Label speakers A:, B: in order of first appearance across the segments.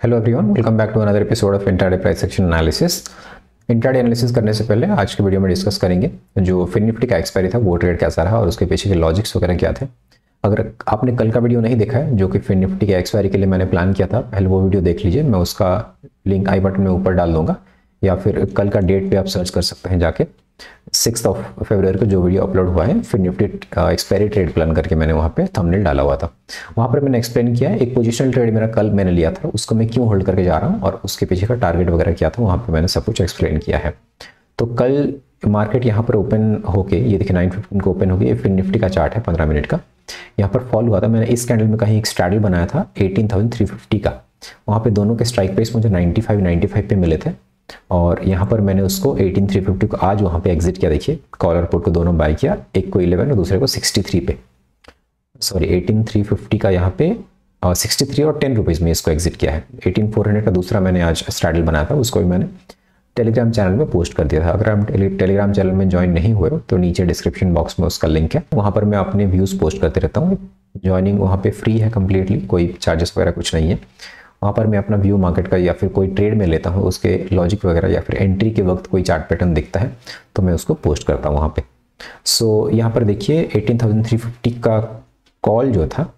A: Hello everyone, welcome back to another episode of intraday price action analysis. Intraday analysis करने से पहले आज की वीडियो में डिस्कस करेंगे जो फिन निफ्टी का एक्सपायरी था वो ट्रेड कैसा रहा और उसके पीछे के लॉजिक्स वगैरह क्या थे। अगर आपने कल का वीडियो नहीं देखा है जो कि फिन निफ्टी के एक्सपायरी के लिए मैंने प्लान किया था, पहले वो वीडियो देख लीजिए। मैं उसका लिंक आई बटन में ऊपर डाल दूंगा या फिर कल का डेट पे आप सर्च कर सकते हैं जाके। 6 फरवरी को जो वीडियो अपलोड हुआ है Fin Nifty expiry trade plan करके मैंने वहाँ पे थंबनेल डाला हुआ था। वहाँ पर मैंने एक्सप्लेन किया है एक पोजिशनल ट्रेड मेरा कल मैंने लिया था, उसको मैं क्यों होल्ड करके जा रहा हूँ और उसके पीछे का टारगेट वगैरह क्या था, वहाँ पर मैंने सब कुछ एक्सप्लेन किया है। तो कल मार्केट यहाँ पर ओपन होके ये देखिए 9:15 को ओपन हो गई। फिन निफ्टी का चार्ट है 15 मिनट का, यहाँ पर फॉल हुआ था। मैंने इस कैंडल में कहीं एक स्ट्रैडल बनाया था 18,350 का, वहाँ पे दोनों के स्ट्राइक प्राइस मुझे 95 पे मिले थे और यहाँ पर मैंने उसको 18,350 को आज वहाँ पे एग्जिट किया। देखिए कॉल और पुट को दोनों बाय किया, एक को 11 और दूसरे को 63 पे, सॉरी 18,350 का यहाँ पे 63 और 10 रुपीज़ में इसको एग्जिट किया है। 18,400 का दूसरा मैंने आज स्ट्रैडल बनाया था, उसको भी मैंने टेलीग्राम चैनल में पोस्ट कर दिया था। अगर आप टेलीग्राम चैनल में ज्वाइन नहीं हुए हो तो नीचे डिस्क्रिप्शन बॉक्स में उसका लिंक है, वहाँ पर मैं अपने व्यूज़ पोस्ट करते रहता हूँ। ज्वाइनिंग वहाँ पे फ्री है कम्प्लीटली, कोई चार्जेस वगैरह कुछ नहीं है। वहाँ पर मैं अपना व्यू मार्केट का या फिर कोई ट्रेड में लेता हूँ उसके लॉजिक वगैरह या फिर एंट्री के वक्त कोई चार्ट पैटर्न दिखता है तो मैं उसको पोस्ट करता हूँ वहाँ पे। सो यहाँ पर देखिए 18,350 का कॉल जो था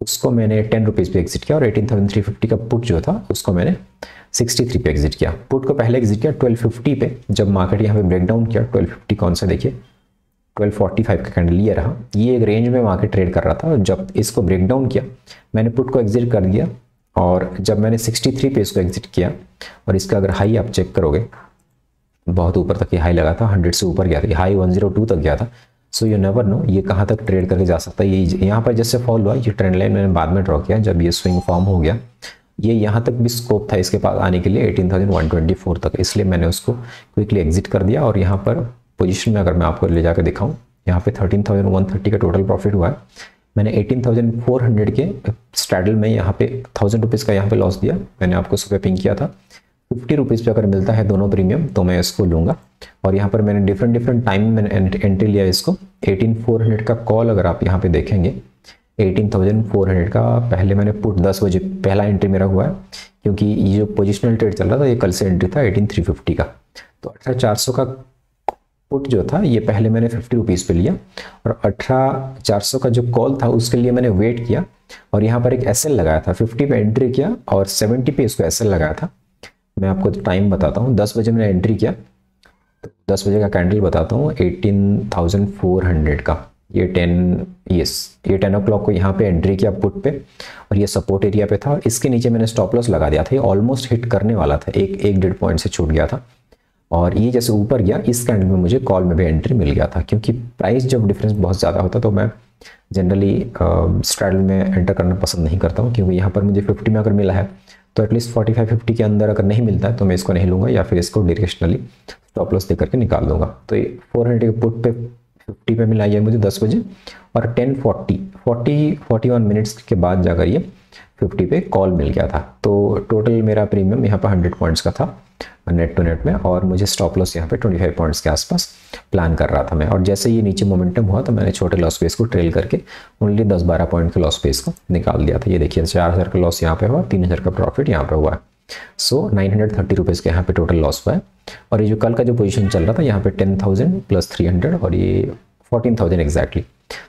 A: उसको मैंने 10 रुपीज़ पे एग्जिट किया और 18,350 का पुट जो था उसको मैंने 63 पे एग्जिट किया। पुट को पहले एग्जिट किया 1250 पे, जब मार्केट यहाँ पे ब्रेकडाउन किया 1250 कौन सा देखिए 1245 का कैंडल ये रहा, ये एक रेंज में मार्केट ट्रेड कर रहा था और जब इसको ब्रेकडाउन किया मैंने पुट को एग्जिट कर दिया और जब मैंने 63 पे इसको एग्जिट किया और इसका अगर हाई आप चेक करोगे बहुत ऊपर तक ये हाई लगा था, 100 से ऊपर गया था, हाई 102 तक गया था। सो यू नेवर नो ये कहाँ तक ट्रेड करके जा सकता है। ये यहाँ पर जैसे फॉल हुआ, ये ट्रेंड लाइन मैंने बाद में ड्रॉ किया जब ये स्विंग फॉर्म हो गया, ये यहाँ तक भी स्कोप था इसके पास आने के लिए 18,124 तक, इसलिए मैंने उसको क्विकली एग्जिट कर दिया। और यहाँ पर पोजीशन में अगर मैं आपको ले जाकर दिखाऊँ, यहाँ पे 13,130 का टोटल प्रॉफिट हुआ है। मैंने 18,400 के स्ट्रैडल में यहाँ पे 1,000 रुपीज़ का यहाँ पे लॉस दिया। मैंने आपको सुबह पिंक किया था 50 रुपीज़ पे अगर मिलता है दोनों प्रीमियम तो मैं इसको लूँगा। और यहाँ पर मैंने डिफरेंट टाइम में एंट्री लिया इसको। 18,400 का कॉल अगर आप यहाँ पे देखेंगे 18,400 का पहले मैंने पुट 10 बजे पहला एंट्री मेरा हुआ है, क्योंकि ये जो पोजिशनल ट्रेड चल रहा था ये कल से एंट्री था 18,350 का। तो 18,400 का पुट जो था ये पहले मैंने 50 रुपीज़ पे लिया और 18,400 का जो कॉल था उसके लिए मैंने वेट किया और यहाँ पर एक एसएल लगाया था। 50 पे एंट्री किया और 70 पे इसको एसएल लगाया था। मैं आपको टाइम बताता हूँ, 10 बजे मैंने एंट्री किया तो 10 बजे का कैंडल बताता हूँ 18,400 का, ये 10 o'clock को यहाँ पे एंट्री किया पुट पे और ये सपोर्ट एरिया पे था। इसके नीचे मैंने स्टॉप लॉस लगा दिया था, ये ऑलमोस्ट हिट करने वाला था, एक डेढ़ पॉइंट से छूट गया था और ये जैसे ऊपर गया इस कैंडल में मुझे कॉल में भी एंट्री मिल गया था। क्योंकि प्राइस जब डिफरेंस बहुत ज़्यादा होता तो मैं जनरली स्ट्रैडल में एंटर करना पसंद नहीं करता हूँ, क्योंकि यहाँ पर मुझे 50 में अगर मिला है तो एटलीस्ट 45-50 के अंदर अगर नहीं मिलता है तो मैं इसको नहीं लूँगा या फिर इसको डायरेक्शनली स्टॉप लॉस दे करके निकाल दूंगा। तो ये 400 के पुट पे 50 पे मिला ये मुझे 10 बजे और 41 मिनट्स के बाद जाकर ये 50 पे कॉल मिल गया था। तो टोटल मेरा प्रीमियम यहाँ पर 100 पॉइंट्स का था नेट टू नेट में और मुझे स्टॉप लॉस यहाँ पे 25 पॉइंट्स के आसपास प्लान कर रहा था मैं। और जैसे ये नीचे मोमेंटम हुआ तो मैंने छोटे लॉस पेस को ट्रेल करके ओनली 10-12 पॉइंट के लॉस पेस को निकाल दिया था। ये देखिए 4,000 का लॉस यहाँ पे हुआ, 3,000 का प्रॉफिट यहाँ पे हुआ है। सो 930 रुपीज़ के यहाँ पे टोटल लॉस हुआ है। और ये जो कल का जो पोजीशन चल रहा था यहाँ पे 10,000 प्लस 300 और ये 14,000 एग्जैक्टली,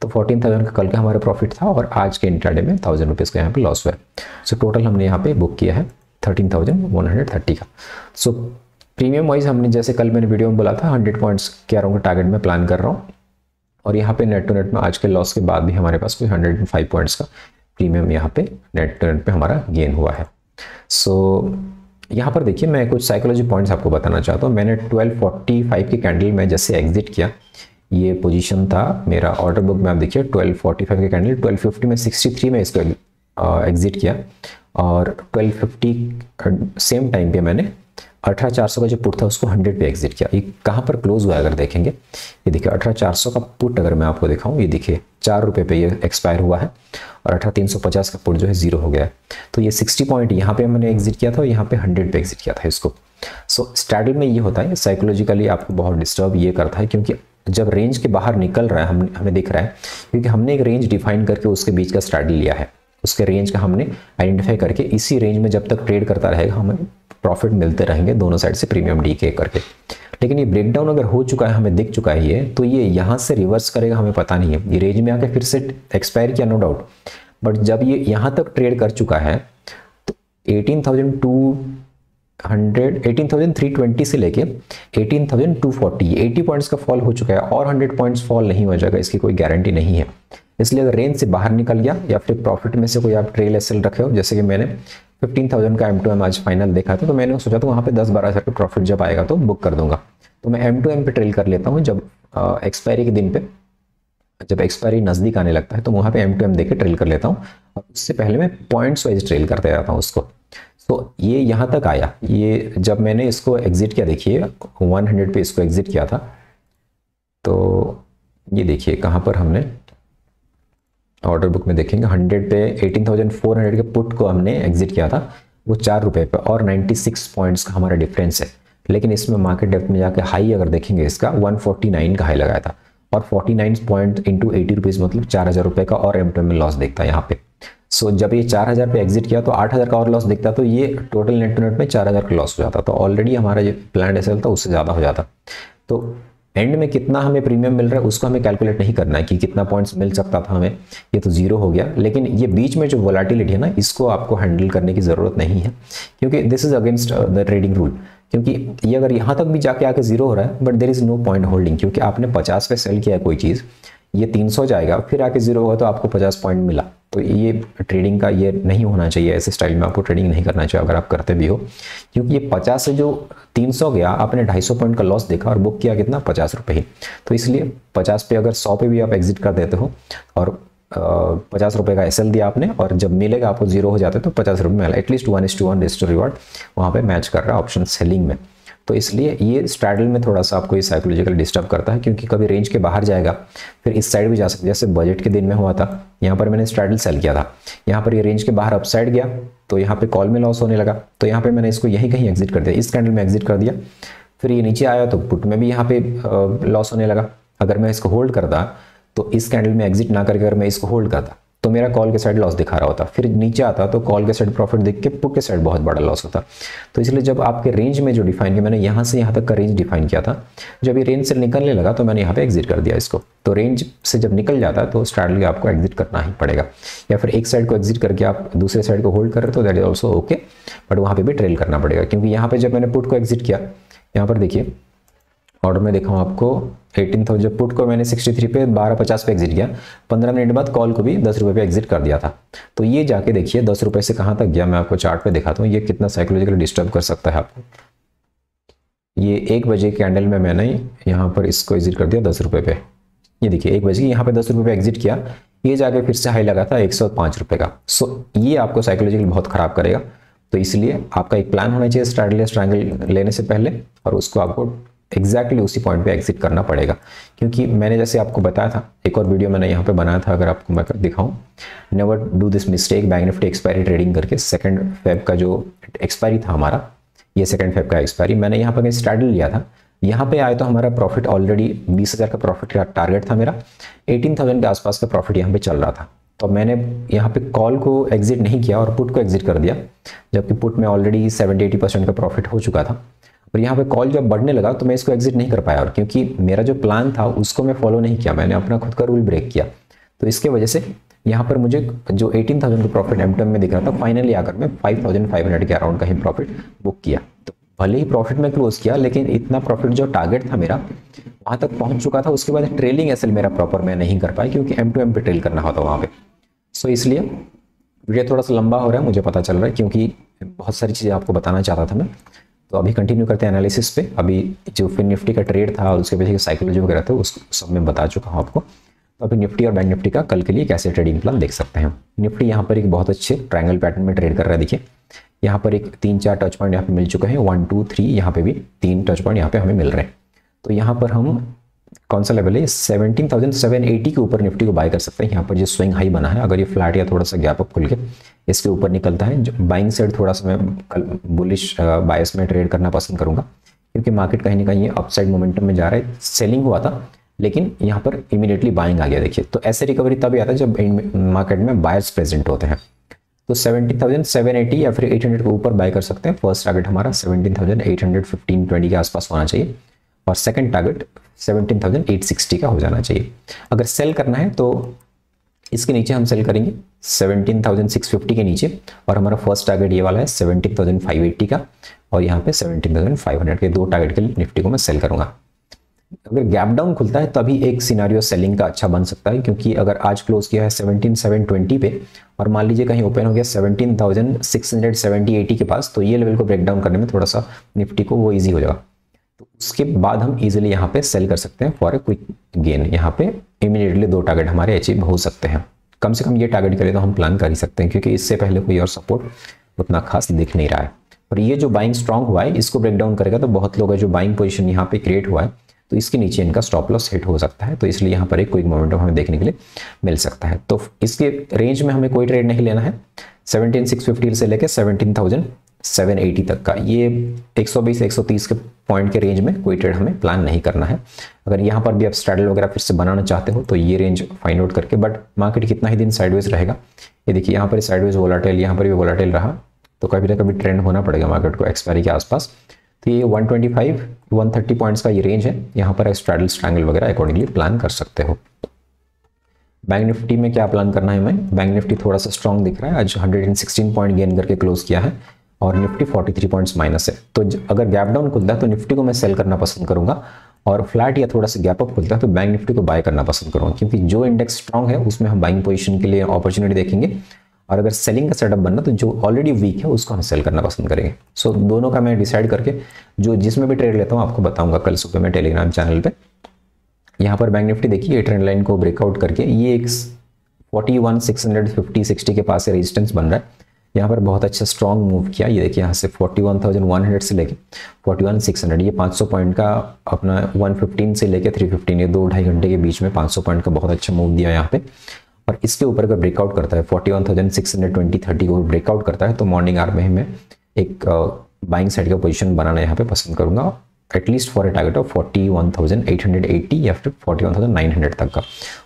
A: तो 14,000 का कल का हमारा प्रॉफिट था और आज के इंट्राडे में 1,000 रुपीज़ का यहाँ पे लॉस हुआ है। सो टोटल हमने यहाँ पे बुक किया है 13,130 का। सो प्रीमियम वाइज हमने जैसे कल मैंने वीडियो में बोला था 100 पॉइंट्स के अराउंड टारगेट में प्लान कर रहा हूँ और यहाँ पे नेट टू नेट में आज के लॉस के बाद भी हमारे पास कोई 105 पॉइंट्स का प्रीमियम यहाँ पे नेट टू नेट पे हमारा गेन हुआ है। सो यहाँ पर देखिए मैं कुछ साइकोलॉजी पॉइंट्स आपको बताना चाहता हूँ। मैंने 1245 की कैंडल में जैसे एग्जिट किया, ये पोजीशन था मेरा ऑर्डर बुक में, आप देखिए 1245 के कैंडल 1250 में 63 में इसको एग्जिट किया और 1250 सेम टाइम पे मैंने 18,400 का जो पुट था उसको 100 पे एग्जिट किया। ये कहाँ पर क्लोज हुआ अगर देखेंगे, ये देखिए 18,400 का पुट अगर मैं आपको दिखाऊं, ये देखिए 4 रुपये पे ये एक्सपायर हुआ है और 18,350 का पुट जो है 0 हो गया है। तो ये 60 पॉइंट यहाँ पे मैंने एग्जिट किया था और यहाँ पे 100 पे एग्जिट किया था इसको। सो स्ट्रैडल में ये होता है, साइकोलॉजिकली आपको बहुत डिस्टर्ब ये करता है, क्योंकि जब रेंज के बाहर निकल रहा है हमें दिख रहा है, क्योंकि हमने एक रेंज डिफाइन करके उसके बीच का स्ट्रैडल लिया है उसके रेंज का हमने आइडेंटिफाई करके इसी रेंज में जब तक ट्रेड करता रहेगा हमें प्रॉफिट मिलते रहेंगे दोनों साइड से प्रीमियम डी के करके। लेकिन ये ब्रेकडाउन अगर हो चुका है, हमें दिख चुका है ये, तो ये यहाँ से रिवर्स करेगा हमें पता नहीं है। ये रेंज में आके फिर से एक्सपायर किया नो डाउट, बट जब ये यहाँ तक ट्रेड कर चुका है तो 18,320 से लेके 18,240 80 पॉइंट्स का फॉल हो चुका है और 100 पॉइंट्स फॉल नहीं हो जाएगा, इसकी कोई गारंटी नहीं है। इसलिए अगर रेंज से बाहर निकल गया या फिर प्रॉफिट में से कोई आप ट्रेल एसएल रखे हो, जैसे कि मैंने 15,000 का M2M आज फाइनल देखा था, तो मैंने सोचा था वहाँ पे 10-12 हज़ार का प्रॉफिट जब आएगा तो बुक कर दूंगा। तो मैं M2M पे ट्रेल कर लेता हूँ जब एक्सपायरी के दिन पे, जब एक्सपायरी नज़दीक आने लगता है तो वहाँ पे M2M देके ट्रेल कर लेता हूँ, और उससे पहले मैं पॉइंट्स वाइज ट्रेल करते जाता हूँ उसको। तो ये यहाँ तक आया, ये जब मैंने इसको एग्जिट किया, देखिए 100 पे इसको एग्जिट किया था, तो ये देखिए कहाँ पर हमने ऑर्डर बुक में देखेंगे 100 पे 18,400 के पुट को हमने एग्जिट किया था, वो 4 रुपये पे, और 96 पॉइंट्स का हमारा डिफरेंस है। लेकिन इसमें मार्केट डेप्थ में जाके हाई अगर देखेंगे इसका 149 का हाई लगाया था, और 49 पॉइंट इंटू 80 रुपीज़ मतलब 4,000 रुपये का और M2M में लॉस दिखता है यहाँ पे। सो जब ये 4,000 पे एग्जिट किया तो 8,000 का और लॉस दिखता, तो ये टोटल नेट टू नेट में 4,000 का लॉस हो जाता, तो ऑलरेडी हमारा जो प्लान एसएल था उससे ज़्यादा हो जाता। तो एंड में कितना हमें प्रीमियम मिल रहा है उसको हमें कैलकुलेट नहीं करना है कि कितना पॉइंट्स मिल सकता था हमें, ये तो जीरो हो गया। लेकिन ये बीच में जो वोलेटिलिटी है ना, इसको आपको हैंडल करने की ज़रूरत नहीं है, क्योंकि this is against the trading rule. क्योंकि ये अगर यहाँ तक भी जाके आके जीरो हो रहा है, but there is no point holding, क्योंकि आपने 50 पे सेल किया है कोई चीज़, ये 300 जाएगा फिर आके जीरो होगा तो आपको 50 पॉइंट मिला। तो ये ट्रेडिंग का ये नहीं होना चाहिए, ऐसे स्टाइल में आपको ट्रेडिंग नहीं करना चाहिए अगर आप करते भी हो, क्योंकि ये 50 से जो 300 गया, आपने 250 पॉइंट का लॉस देखा और बुक किया कितना 50 रुपये ही। तो इसलिए 50 पे अगर 100 पे भी आप एग्जिट कर देते हो और 50 रुपये का एसएल दिया आपने, और जब मिलेगा आपको जीरो हो जाते तो 50 रुपये मिला, एटलीस्ट 1:1 रिस्क टू रिवॉर्ड वहाँ पे मैच कर रहा है ऑप्शन सेलिंग में। तो इसलिए ये स्ट्रैडल में थोड़ा सा आपको ये साइकोलॉजिकल डिस्टर्ब करता है, क्योंकि कभी रेंज के बाहर जाएगा फिर इस साइड भी जा सकता है। जैसे बजट के दिन में हुआ था, यहाँ पर मैंने स्ट्रैडल सेल किया था, यहाँ पर ये रेंज के बाहर अपसाइड गया तो यहाँ पे कॉल में लॉस होने लगा, तो यहाँ पे मैंने इसको यहीं कहीं एग्जिट कर दिया, इस कैंडल में एग्जिट कर दिया। फिर ये नीचे आया तो पुट में भी यहाँ पे लॉस होने लगा। अगर मैं इसको होल्ड करता तो इस कैंडल में एग्जिट ना करके अगर मैं इसको होल्ड करता तो मेरा कॉल के साइड लॉस दिखा रहा होता, फिर नीचे आता तो कॉल के साइड प्रॉफिट दिख के पुट के साइड बहुत बड़ा लॉस होता। तो इसलिए जब आपके रेंज में जो डिफाइन किया, मैंने यहाँ से यहाँ तक का रेंज डिफाइन किया था, जब ये रेंज से निकलने लगा तो मैंने यहाँ पे एग्जिट कर दिया इसको। तो रेंज से जब निकल जाता है तो स्ट्रैडल के आपको एग्जिट करना ही पड़ेगा, या फिर एक साइड को एग्जिट करके आप दूसरे साइड को होल्ड कर रहे तो that is also okay, but वहाँ पे भी ट्रेल करना पड़ेगा। क्योंकि यहाँ पे जब मैंने पुट को एग्जिट किया, यहाँ पर देखिए ऑर्डर में देखा हूँ आपको 18,000 पुट को मैंने 63 पे 12.50 पे एग्जिट किया, 15 मिनट बाद कॉल को भी 10 रुपये पे एग्जिट कर दिया था। तो ये जाके देखिए 10 रुपये से कहाँ तक गया, मैं आपको चार्ट पे दिखाता हूँ ये कितना साइकोलॉजिकली डिस्टर्ब कर सकता है आपको। ये 1 बजे कैंडल में मैंने यहाँ पर इसको एग्जिट कर दिया 10 रुपये पे, ये देखिए 1 बजे यहाँ पे 10 रुपये पे एग्जिट किया, ये जाके फिर से हाई लगा था 105 रुपये का। सो ये आपको साइकोलॉजिकली बहुत खराब करेगा। तो इसलिए आपका एक प्लान होना चाहिए स्ट्रैडल या ट्रायंगल लेने से पहले, और उसको आपको एग्जैक्टली उसी पॉइंट पे एग्जिट करना पड़ेगा। क्योंकि मैंने जैसे आपको बताया था, एक और वीडियो मैंने यहाँ पे बनाया था, अगर आपको मैं दिखाऊं, never do this mistake bank Nifty expiry trading करके। 2 फेब का जो एक्सपायरी था हमारा, ये 2 फेब का एक्सपायरी, मैंने यहाँ पर स्ट्रैडल लिया था, यहाँ पे आए तो हमारा प्रॉफिट ऑलरेडी 20,000 का प्रॉफिट का टारगेट था मेरा, 18,000 के आसपास का प्रॉफिट यहाँ पे चल रहा था। तो मैंने यहाँ पे कॉल को एग्जिट नहीं किया और पुट को एग्जिट कर दिया, जबकि पुट में ऑलरेडी 70-80% का प्रॉफिट हो चुका था। और यहाँ पे कॉल जब बढ़ने लगा तो मैं इसको एग्जिट नहीं कर पाया, और क्योंकि मेरा जो प्लान था उसको मैं फॉलो नहीं किया, मैंने अपना खुद का रूल ब्रेक किया। तो इसके वजह से यहाँ पर मुझे जो 18,000 का प्रॉफिट M2M में दिख रहा था, फाइनली आकर मैं 5,500 के अराउंड का ही प्रॉफिट बुक किया। तो भले ही प्रॉफिट में क्लोज किया, लेकिन इतना प्रॉफिट जो टारगेट था मेरा वहाँ तक पहुँच चुका था। उसके बाद ट्रेलिंग एसएल मेरा प्रॉपर मैं नहीं कर पाया, क्योंकि M2M पे ट्रेल करना होता वहाँ पे। सो इसलिए वीडियो थोड़ा सा लंबा हो रहा है, मुझे पता चल रहा है, क्योंकि बहुत सारी चीज़ें आपको बताना चाहता था मैं। तो अभी कंटिन्यू करते हैं एनालिसिस पे। अभी जो फिन निफ्टी का ट्रेड था और उसके पीछे साइकोलॉजी वगैरह थे उसको सब मैं बता चुका हूँ आपको। तो अभी निफ्टी और बैंक निफ्टी का कल के लिए कैसे ट्रेडिंग प्लान देख सकते हैं। निफ्टी यहाँ पर एक बहुत अच्छे ट्रायंगल पैटर्न में ट्रेड कर रहा है। देखिए यहाँ पर एक 3-4 टच पॉइंट यहाँ पे मिल चुके हैं, 1 2 3, यहाँ पे भी 3 टच पॉइंट यहाँ पे हमें मिल रहे हैं। तो यहाँ पर हम कौन सा लेवल है, 17,780 के ऊपर निफ्टी को बाय कर सकते हैं। यहाँ पर जो स्विंग हाई बना है, अगर ये फ्लैट या थोड़ा सा गैप अप खुल के इसके ऊपर निकलता है, जो बाइंग साइड थोड़ा सा मैं कल बुलिश बायस में ट्रेड करना पसंद करूंगा, क्योंकि मार्केट कहीं ना कहीं अपसाइड मोमेंटम में जा रहा है। सेलिंग हुआ था लेकिन यहाँ पर इमीडिएटली बाइंग आ गया। देखिए तो ऐसे रिकवरी तभी आता है जब मार्केट में बायर्स प्रेजेंट होते हैं। तो 17,780 या फिर 800 के ऊपर बाय कर सकते हैं। फर्स्ट टारगेट हमारा 17,815-20 के आसपास होना चाहिए और सेकंड टारगेट 17,860 का हो जाना चाहिए। अगर सेल करना है तो इसके नीचे हम सेल करेंगे 17,650 के नीचे, और हमारा फर्स्ट टारगेट ये वाला है 17,580 का, और यहाँ पे 17,500 के दो टारगेट के लिए निफ्टी को मैं सेल करूंगा। अगर गैप डाउन खुलता है तभी एक सिनारियो सेलिंग का अच्छा बन सकता है, क्योंकि अगर आज क्लोज किया है 17,720 पे और मान लीजिए कहीं ओपन हो गया 17,670-80 के पास, तो ये लेवल को ब्रेक डाउन करने में थोड़ा सा निफ्टी को वो ईजी हो जाएगा। तो उसके बाद हम इजीली यहाँ पे सेल कर सकते हैं फॉर ए क्विक गेन। यहाँ पे इमीडिएटली दो टारगेट हमारे अचीव हो सकते हैं। कम से कम ये टारगेट के लिए तो हम प्लान कर ही सकते हैं, क्योंकि इससे पहले कोई और सपोर्ट उतना खास दिख नहीं रहा है। और ये जो बाइंग स्ट्रांग हुआ है इसको ब्रेक डाउन करेगा तो बहुत लोग है जो बाइंग पोजीशन यहाँ पे क्रिएट हुआ है, तो इसके नीचे इनका स्टॉप लॉस हिट हो सकता है। तो इसलिए यहाँ पर एक क्विक मोमेंटम हमें देखने के लिए मिल सकता है। तो इसके रेंज में हमें कोई ट्रेड नहीं लेना है। 17,650 से लेकर 17,780 तक का, ये 120-130 के पॉइंट के रेंज में कोई ट्रेड हमें प्लान नहीं करना है। अगर यहाँ पर भी आप स्ट्रैडल वगैरह फिर से बनाना चाहते हो तो ये रेंज फाइंड आउट करके, बट मार्केट कितना ही दिन साइडवेज रहेगा, ये देखिए यहाँ पर साइडवेज वोलाटाइल, यहाँ पर भी वोलाटाइल रहा, तो कभी ना कभी ट्रेंड होना पड़ेगा मार्केट को एक्सपायरी के आसपास। तो ये 125-130 पॉइंट्स का ये रेंज है, यहाँ पर स्ट्रैडल स्ट्रैंगल वगैरह अकॉर्डिंगली प्लान कर सकते हो। बैंक निफ्टी में क्या प्लान करना है हमें? बैंक निफ्टी थोड़ा सा स्ट्रॉन्ग दिख रहा है, आज 116 पॉइंट गेन करके क्लोज किया है और निफ्टी 43 पॉइंट्स माइनस है। तो अगर गैप डाउन खुलता है तो निफ्टी को मैं सेल करना पसंद करूंगा, और फ्लैट या थोड़ा सा गैप अप खुलता है तो बैंक निफ्टी को बाय करना पसंद करूंगा, क्योंकि जो इंडेक्स स्ट्रॉन्ग है उसमें हम बाइंग पोजीशन के लिए अपॉर्चुनिटी देखेंगे, और अगर सेलिंग का सेटअप बनना तो जो ऑलरेडी वीक है उसको हम सेल करना पसंद करेंगे। सो दोनों का मैं डिसाइड करके जो जिसमें भी ट्रेड लेता हूँ आपको बताऊंगा कल सुबह मैं टेलीग्राम चैनल पे। यहाँ पर बैंक निफ्टी देखिए ये ट्रेंड लाइन को ब्रेकआउट करके ये एक 41,650-60 के पास से रेजिस्टेंस बन रहा है। यहाँ पर बहुत अच्छा स्ट्रॉन्ग मूव किया, ये देखिए यहाँ से 41,100 से लेके 41,600, ये 500 पॉइंट का अपना 115 से लेके 315, ये 2-2.5 घंटे के बीच में 500 पॉइंट का बहुत अच्छा मूव दिया यहाँ पे। और इसके ऊपर अगर ब्रेकआउट करता है 41,620-30 को ब्रेकआउट करता है तो मॉर्निंग आवर में मैं एक बाइंग साइड का पोजीशन बनाना यहाँ पे पसंद करूंगा, at least for a target of 41,880 या फिर 41,900 तक का।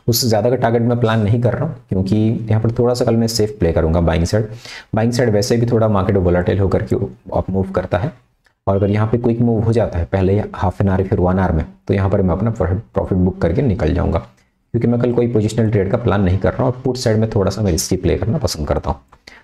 A: उससे ज़्यादा का टारगेट मैं प्लान नहीं कर रहा हूँ, क्योंकि यहाँ पर थोड़ा सा कल मैं सेफ प्ले करूँगा बाइंग साइड। बाइंग साइड वैसे भी थोड़ा मार्केट वोलेटाइल होकर के अप मूव करता है, और अगर यहाँ पे क्विक मूव हो जाता है पहले हाफ एन आवर फिर 1 आवर में, तो यहाँ पर मैं अपना प्रॉफिट बुक करके निकल जाऊँगा, क्योंकि मैं कल कोई पोजिशनल ट्रेड का प्लान नहीं कर रहा हूँ। और पुट साइड में थोड़ा सा मैं रिस्की प्ले करना पसंद करता हूँ।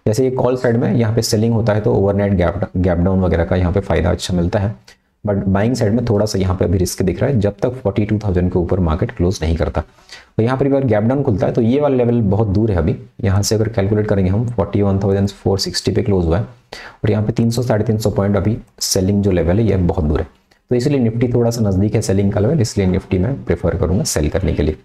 A: जैसे ये कॉल साइड में यहाँ पे सेलिंग होता है तो ओवरनाइट गैप डाउन वगैरह का यहाँ पे फायदा अच्छा मिलता है, बट बाइंग साइड में थोड़ा सा यहाँ पे अभी रिस्क दिख रहा है जब तक 42,000 के ऊपर मार्केट क्लोज नहीं करता। तो यहाँ पर अगर गैप डाउन खुलता है तो ये वाला लेवल बहुत दूर है अभी, यहाँ से अगर कैलकुलेट करेंगे हम 41,460 पे क्लोज हुआ है, और यहाँ पे 300-350 पॉइंट अभी सेलिंग जो लेवल है ये बहुत दूर है। तो इसलिए निफ्टी थोड़ा सा नजदीक है सेलिंग का लेवल, इसलिए निफ्टी में प्रेफर करूंगा सेल करने के लिए।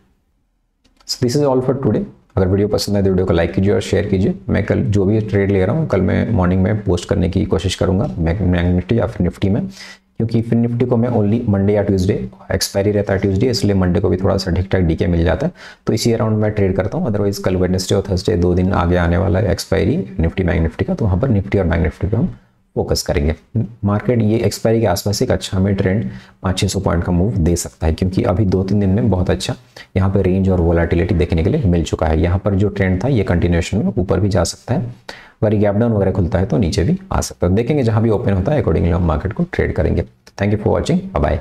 A: So this is all for today. अगर वीडियो पसंद आए तो वीडियो को लाइक कीजिए और शेयर कीजिए। मैं कल जो भी ट्रेड ले रहा हूँ कल मैं मॉर्निंग में पोस्ट करने की कोशिश करूंगा बैंक निफ्टी या फिर निफ्टी में, क्योंकि फिर निफ्टी को मैं ओनली मंडे या ट्यूसडे, एक्सपायरी रहता है ट्यूसडे, इसलिए मंडे को भी थोड़ा सा ठीक ठाक डीके मिल जाता है, तो इसी अराउंड मैं ट्रेड करता हूँ। अदरवाइज कल वेडनेसडे और थर्सडे 2 दिन आगे आने वाला है एक्सपायरी निफ्टी बैंक निफ्टी का, तो वहाँ पर निफ्टी और बैंक निफ्टी पर हम फोकस करेंगे। मार्केट ये एक्सपायरी के आसपास एक अच्छा हमें ट्रेंड 500-600 पॉइंट का मूव दे सकता है, क्योंकि अभी 2-3 दिन में बहुत अच्छा यहाँ पर रेंज और वोलेटिलिटी देखने के लिए मिल चुका है। यहाँ पर जो ट्रेंड था ये कंटिन्यूएशन में ऊपर भी जा सकता है, अगर गैप डाउन वगैरह खुलता है तो नीचे भी आ सकता है। देखेंगे जहाँ भी ओपन होता है अकॉर्डिंगली हम मार्केट को ट्रेड करेंगे। Thank you for watching, bye bye.